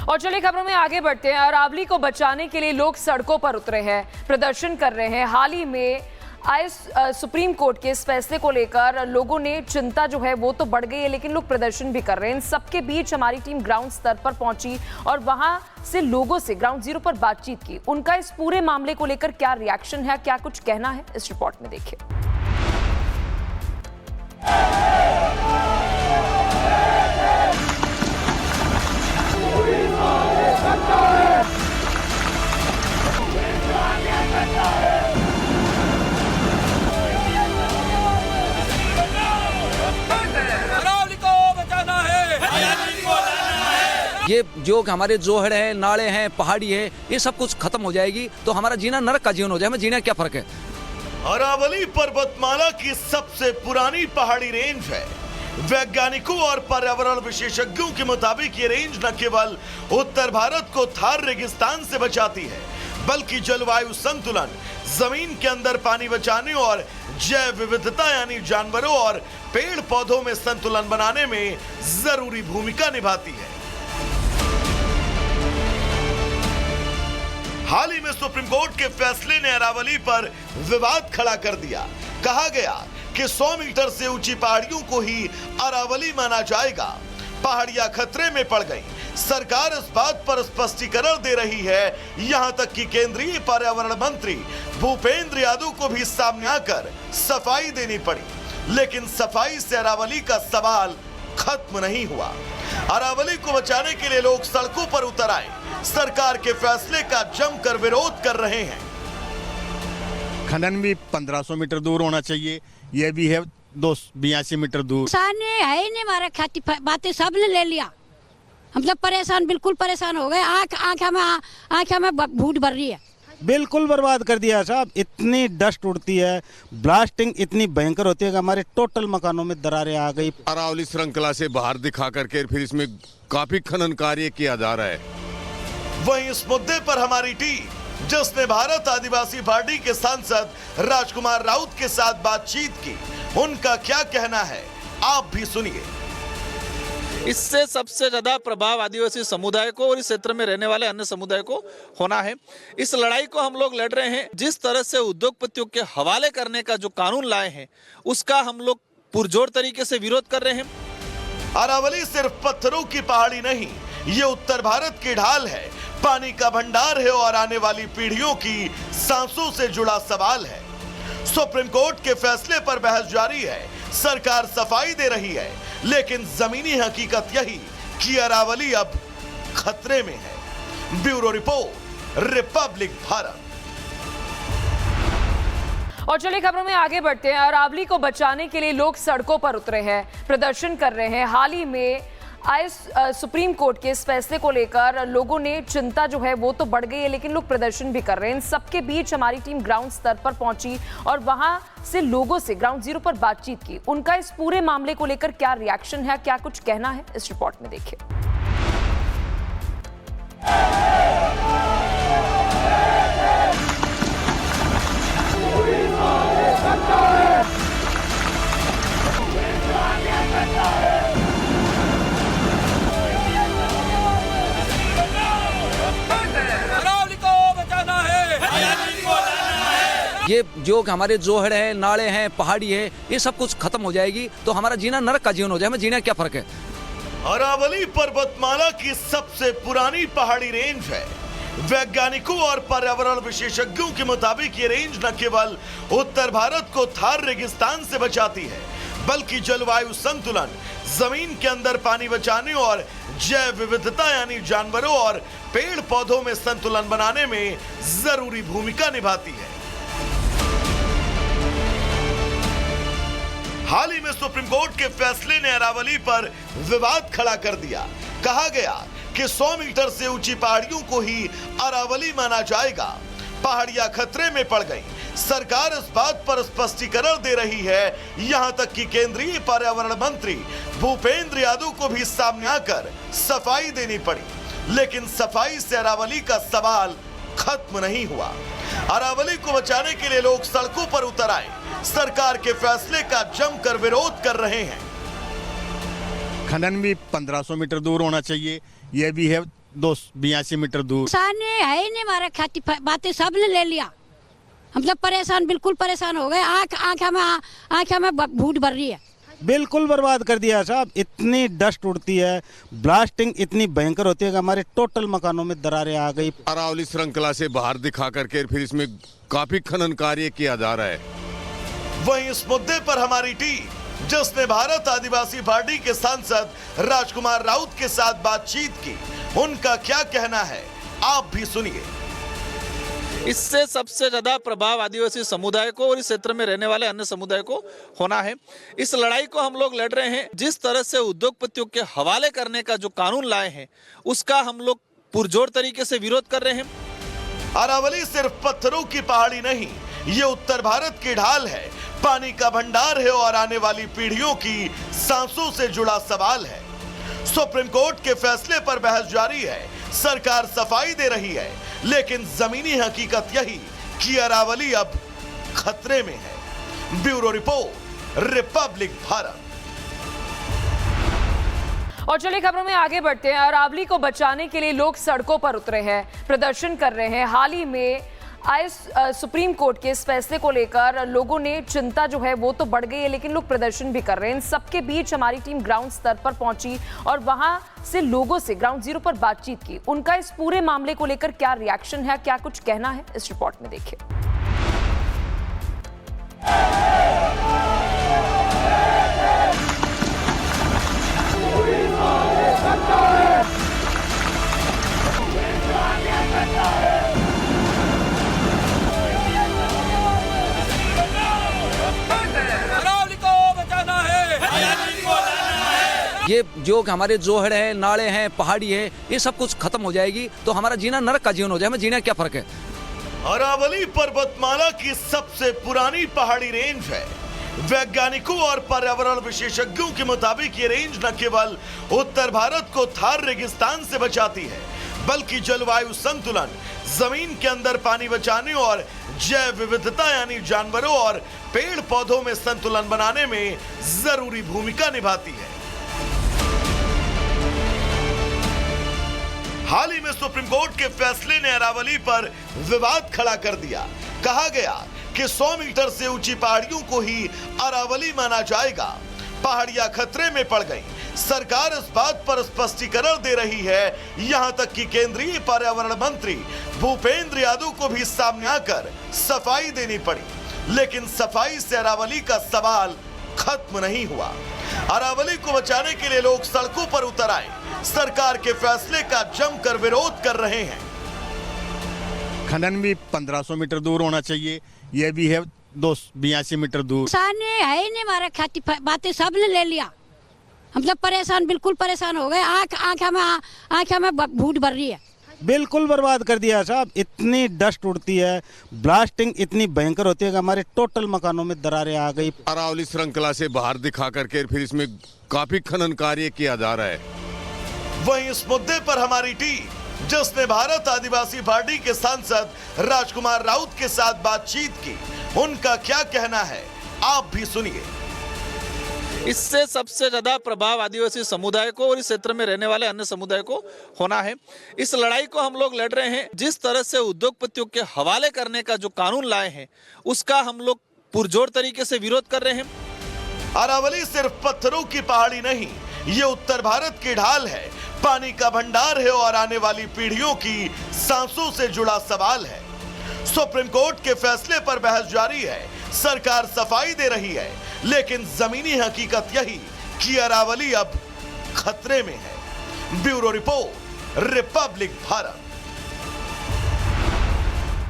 और चलिए खबरों में आगे बढ़ते हैं। अरावली को बचाने के लिए लोग सड़कों पर उतरे हैं, प्रदर्शन कर रहे हैं। हाल ही में आए सुप्रीम कोर्ट के इस फैसले को लेकर लोगों ने चिंता जो है वो तो बढ़ गई है, लेकिन लोग प्रदर्शन भी कर रहे हैं। इन सबके बीच हमारी टीम ग्राउंड स्तर पर पहुंची और वहां से लोगों से ग्राउंड जीरो पर बातचीत की। उनका इस पूरे मामले को लेकर क्या रिएक्शन है, क्या कुछ कहना है, इस रिपोर्ट में देखिए। ये जो हमारे जोहड़ है, नाले हैं, पहाड़ी है, ये सब कुछ खत्म हो जाएगी तो हमारा जीना नरक का जीवन हो जाए। हमें जीने क्या फर्क है। अरावली पर्वतमाला की सबसे पुरानी पहाड़ी रेंज है। वैज्ञानिकों और पर्यावरण विशेषज्ञों के मुताबिक ये रेंज न केवल उत्तर भारत को थार रेगिस्तान से बचाती है, बल्कि जलवायु संतुलन, जमीन के अंदर पानी बचाने और जैव विविधता यानी जानवरों और पेड़ पौधों में संतुलन बनाने में जरूरी भूमिका निभाती है। हाल ही में सुप्रीम कोर्ट के फैसले ने अरावली पर विवाद खड़ा कर दिया। कहा गया कि 100 मीटर से ऊंची पहाड़ियों को ही अरावली माना जाएगा। पहाड़ियां खतरे में पड़ गईं। सरकार इस बात पर स्पष्टीकरण दे रही है, यहां तक कि केंद्रीय पर्यावरण मंत्री भूपेंद्र यादव को भी सामने आकर सफाई देनी पड़ी। लेकिन सफाई से अरावली का सवाल खत्म नहीं हुआ। अरावली को बचाने के लिए लोग सड़कों पर उतर आए, सरकार के फैसले का जमकर विरोध कर रहे हैं। खनन भी 1500 मीटर दूर होना चाहिए, यह भी है 282 मीटर दूर। सामने है ही नहीं, हमारा खेती बातें सब ने ले लिया। हम सब परेशान, बिल्कुल परेशान हो गए। आंखें में भूत भर रही है। बिल्कुल बर्बाद कर दिया साहब। इतनी डस्ट उड़ती है, ब्लास्टिंग इतनी भयंकर होती है कि हमारे टोटल मकानों में दरारें आ गई। अरावली श्रृंखला से बाहर दिखा करके फिर इसमें काफी खनन कार्य किया जा रहा है। वहीं इस मुद्दे पर हमारी टीम, जिसने भारत आदिवासी पार्टी के सांसद राजकुमार राउत के साथ बातचीत की, उनका क्या कहना है आप भी सुनिए। इससे सबसे ज्यादा प्रभाव आदिवासी समुदाय को और इस क्षेत्र में रहने वाले अन्य समुदाय को होना है। इस लड़ाई को हम लोग लड़ रहे हैं। जिस तरह से उद्योगपतियों के हवाले करने का जो कानून लाए हैं, उसका हम लोग पुरजोर तरीके से विरोध कर रहे हैं। अरावली सिर्फ पत्थरों की पहाड़ी नहीं, ये उत्तर भारत की ढाल है, पानी का भंडार है और आने वाली पीढ़ियों की सांसों से जुड़ा सवाल है। सुप्रीम कोर्ट के फैसले पर बहस जारी है, सरकार सफाई दे रही है, लेकिन जमीनी हकीकत यही कि अरावली अब खतरे में है। Bureau report, Republic Bharat. और चलिए खबरों में आगे बढ़ते हैं। अरावली को बचाने के लिए लोग सड़कों पर उतरे हैं, प्रदर्शन कर रहे हैं। हाल ही में आए सुप्रीम कोर्ट के इस फैसले को लेकर लोगों ने चिंता जो है वो तो बढ़ गई है, लेकिन लोग प्रदर्शन भी कर रहे हैं। इन सबके बीच हमारी टीम ग्राउंड स्तर पर पहुंची और वहां से लोगों से ग्राउंड जीरो पर बातचीत की। उनका इस पूरे मामले को लेकर क्या रिएक्शन है, क्या कुछ कहना है, इस रिपोर्ट में देखिए। ये जो हमारे जोहड़ है, नाले हैं, पहाड़ी है, ये सब कुछ खत्म हो जाएगी तो हमारा जीना नरक का जीवन हो जाए। हमें जीने क्या फर्क है। अरावली पर्वतमाला की सबसे पुरानी पहाड़ी रेंज है। वैज्ञानिकों और पर्यावरण विशेषज्ञों के मुताबिक ये रेंज न केवल उत्तर भारत को थार रेगिस्तान से बचाती है, बल्कि जलवायु संतुलन, जमीन के अंदर पानी बचाने और जैव विविधता यानी जानवरों और पेड़ पौधों में संतुलन बनाने में जरूरी भूमिका निभाती है। हाल ही में सुप्रीम कोर्ट के फैसले ने अरावली पर विवाद खड़ा कर दिया। कहा गया कि 100 मीटर से ऊंची पहाड़ियों को ही अरावली माना जाएगा। पहाड़ियां खतरे में पड़ गईं। सरकार इस बात पर स्पष्टीकरण दे रही है, यहां तक कि केंद्रीय पर्यावरण मंत्री भूपेंद्र यादव को भी सामने आकर सफाई देनी पड़ी। लेकिन सफाई से अरावली का सवाल खत्म नहीं हुआ। अरावली को बचाने के लिए लोग सड़कों पर उतर आए, सरकार के फैसले का जमकर विरोध कर रहे हैं। खनन भी 1500 मीटर दूर होना चाहिए, यह भी है 82 मीटर दूर। किसान है ही नहीं, हमारा खेती बातें सब ने ले लिया। हम सब परेशान, बिल्कुल परेशान हो गए। आँख में भूत भर रही है। बिल्कुल बर्बाद कर दिया साहब। इतनी डस्ट उड़ती है, ब्लास्टिंग इतनी भयंकर होती है कि हमारे टोटल मकानों में दरारें आ गई। अरावली श्रृंखला से बाहर दिखा करके फिर इसमें काफी खनन कार्य किया जा रहा है। वहीं इस मुद्दे पर हमारी टीम, जिसने भारत आदिवासी पार्टी के सांसद राजकुमार राउत के साथ बातचीत की, उनका क्या कहना है आप भी सुनिए। इससे सबसे ज्यादा प्रभाव आदिवासी समुदाय को और इस क्षेत्र में रहने वाले अन्य समुदाय को होना है। इस लड़ाई को हम लोग लड़ रहे हैं। जिस तरह से उद्योगपतियों के हवाले करने का जो कानून लाए हैं, उसका हम लोग पुरजोर तरीके से विरोध कर रहे हैं। अरावली सिर्फ पत्थरों की पहाड़ी नहीं, ये उत्तर भारत की ढाल है, पानी का भंडार है और आने वाली पीढ़ियों की सांसों से जुड़ा सवाल है। सुप्रीम कोर्ट के फैसले पर बहस जारी है, सरकार सफाई दे रही है, लेकिन जमीनी हकीकत यही कि अरावली अब खतरे में है। Bureau report, Republic Bharat. और चलिए खबरों में आगे बढ़ते हैं। अरावली को बचाने के लिए लोग सड़कों पर उतरे हैं, प्रदर्शन कर रहे हैं। हाल ही में आए सुप्रीम कोर्ट के इस फैसले को लेकर लोगों ने चिंता जो है वो तो बढ़ गई है, लेकिन लोग प्रदर्शन भी कर रहे हैं। इन सबके बीच हमारी टीम ग्राउंड स्तर पर पहुंची और वहां से लोगों से ग्राउंड जीरो पर बातचीत की। उनका इस पूरे मामले को लेकर क्या रिएक्शन है, क्या कुछ कहना है, इस रिपोर्ट में देखिए। ये जो हमारे जोहड़ है, नाले हैं, पहाड़ी है, ये सब कुछ खत्म हो जाएगी तो हमारा जीना नरक का जीवन हो जाए। हमें जीने क्या फर्क है। अरावली पर्वतमाला की सबसे पुरानी पहाड़ी रेंज है। वैज्ञानिकों और पर्यावरण विशेषज्ञों के मुताबिक ये रेंज न केवल उत्तर भारत को थार रेगिस्तान से बचाती है, बल्कि जलवायु संतुलन, जमीन के अंदर पानी बचाने और जैव विविधता यानी जानवरों और पेड़ पौधों में संतुलन बनाने में जरूरी भूमिका निभाती है। हाल ही में सुप्रीम कोर्ट के फैसले ने अरावली पर विवाद खड़ा कर दिया। कहा गया कि 100 मीटर से ऊंची पहाड़ियों को ही अरावली माना जाएगा। पहाड़ियां खतरे में पड़ गईं। सरकार इस बात पर स्पष्टीकरण दे रही है, यहां तक कि केंद्रीय पर्यावरण मंत्री भूपेंद्र यादव को भी सामने आकर सफाई देनी पड़ी। लेकिन सफाई से अरावली का सवाल खत्म नहीं हुआ। अरावली को बचाने के लिए लोग सड़कों पर उतर आए, सरकार के फैसले का जमकर विरोध कर रहे हैं। खनन भी 1500 मीटर दूर होना चाहिए, ये भी है 82 मीटर दूर। किसान है ही नहीं, हमारा खेती बातें सब ने ले लिया। हम सब परेशान, बिल्कुल परेशान हो गए। आँख में भूत भर रही है। बिल्कुल बर्बाद कर दिया साहब। इतनी डस्ट उड़ती है, ब्लास्टिंग इतनी भयंकर होती है कि हमारे टोटल मकानों में दरारें आ गई। अरावली श्रृंखला से बाहर दिखा करके फिर इसमें काफी खनन कार्य किया जा रहा है। वहीं इस मुद्दे पर हमारी टीम, जिसने भारत आदिवासी पार्टी के सांसद राजकुमार राउत के साथ बातचीत की, उनका क्या कहना है आप भी सुनिए। इससे सबसे ज्यादा प्रभाव आदिवासी समुदाय को और इस क्षेत्र में रहने वाले अन्य समुदाय को होना है। इस लड़ाई को हम लोग लड़ रहे हैं। जिस तरह से उद्योगपतियों के हवाले करने का जो कानून लाए हैं, उसका हम लोग पुरजोर तरीके से विरोध कर रहे हैं। अरावली सिर्फ पत्थरों की पहाड़ी नहीं, ये उत्तर भारत की ढाल है, पानी का भंडार है और आने वाली पीढ़ियों की सांसों से जुड़ा सवाल है। सुप्रीम कोर्ट के फैसले पर बहस जारी है, सरकार सफाई दे रही है, लेकिन जमीनी हकीकत यही कि अरावली अब खतरे में है। Bureau report, Republic Bharat.